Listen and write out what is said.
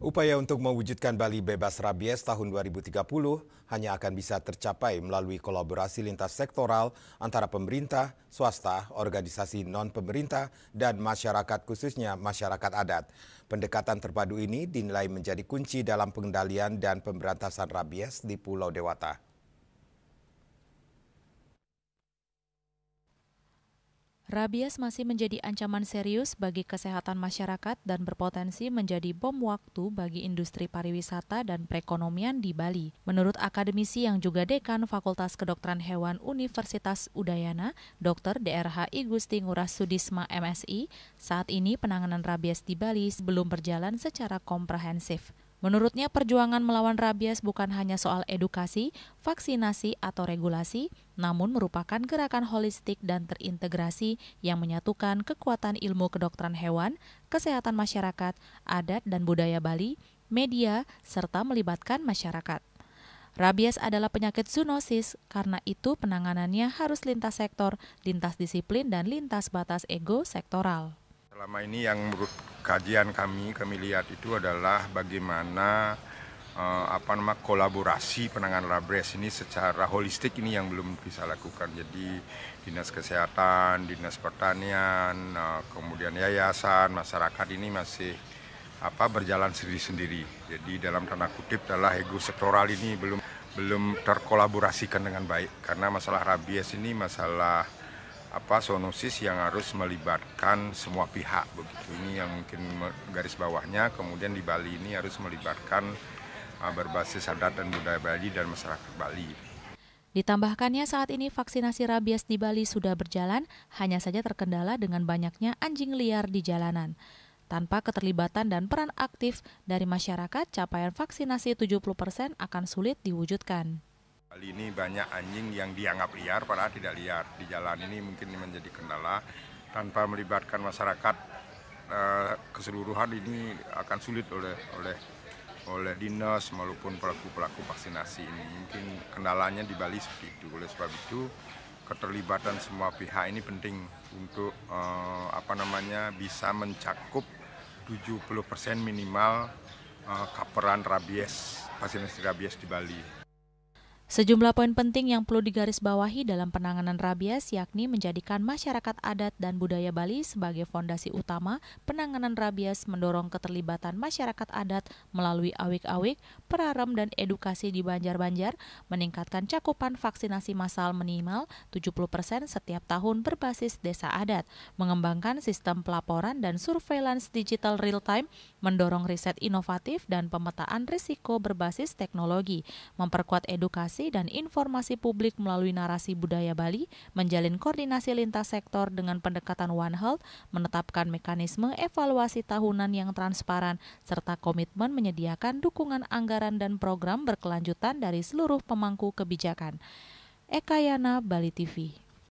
Upaya untuk mewujudkan Bali bebas rabies tahun 2030 hanya akan bisa tercapai melalui kolaborasi lintas sektoral antara pemerintah, swasta, organisasi non-pemerintah, dan masyarakat khususnya masyarakat adat. Pendekatan terpadu ini dinilai menjadi kunci dalam pengendalian dan pemberantasan rabies di Pulau Dewata. Rabies masih menjadi ancaman serius bagi kesehatan masyarakat dan berpotensi menjadi bom waktu bagi industri pariwisata dan perekonomian di Bali. Menurut akademisi yang juga dekan Fakultas Kedokteran Hewan Universitas Udayana, Dr. DRH Igusti Ngurah Sudisma MSI, saat ini penanganan rabies di Bali belum berjalan secara komprehensif. Menurutnya, perjuangan melawan rabies bukan hanya soal edukasi, vaksinasi, atau regulasi, namun merupakan gerakan holistik dan terintegrasi yang menyatukan kekuatan ilmu kedokteran hewan, kesehatan masyarakat, adat dan budaya Bali, media, serta melibatkan masyarakat. Rabies adalah penyakit zoonosis, karena itu penanganannya harus lintas sektor, lintas disiplin, dan lintas batas ego sektoral. Selama ini yang menurut kajian kami lihat itu adalah bagaimana kolaborasi penanganan rabies ini secara holistik ini yang belum bisa lakukan. Jadi dinas kesehatan, dinas pertanian, kemudian yayasan, masyarakat ini masih berjalan sendiri-sendiri. Jadi dalam tanda kutip adalah ego sektoral ini belum terkolaborasikan dengan baik, karena masalah rabies ini masalah zoonosis yang harus melibatkan semua pihak begitu. Ini yang mungkin garis bawahnya. Kemudian di Bali ini harus melibatkan berbasis adat dan budaya Bali dan masyarakat Bali. Ditambahkannya saat ini vaksinasi rabies di Bali sudah berjalan, hanya saja terkendala dengan banyaknya anjing liar di jalanan. Tanpa keterlibatan dan peran aktif dari masyarakat, capaian vaksinasi 70% akan sulit diwujudkan. Kali ini banyak anjing yang dianggap liar padahal tidak liar. Di jalan ini mungkin menjadi kendala. Tanpa melibatkan masyarakat keseluruhan ini akan sulit oleh dinas maupun pelaku vaksinasi ini. Mungkin kendalanya di Bali seperti itu. Oleh sebab itu keterlibatan semua pihak ini penting untuk bisa mencakup 70% minimal coveran rabies, vaksinasi rabies di Bali. Sejumlah poin penting yang perlu digarisbawahi dalam penanganan rabies yakni menjadikan masyarakat adat dan budaya Bali sebagai fondasi utama penanganan rabies, mendorong keterlibatan masyarakat adat melalui awik-awik, perarem dan edukasi di Banjar-Banjar, meningkatkan cakupan vaksinasi massal minimal 70% setiap tahun berbasis desa adat, mengembangkan sistem pelaporan dan surveillance digital real-time, mendorong riset inovatif dan pemetaan risiko berbasis teknologi, memperkuat edukasi dan informasi publik melalui narasi budaya Bali, menjalin koordinasi lintas sektor dengan pendekatan One Health, menetapkan mekanisme evaluasi tahunan yang transparan, serta komitmen menyediakan dukungan anggaran dan program berkelanjutan dari seluruh pemangku kebijakan. Eka Yana, Bali TV.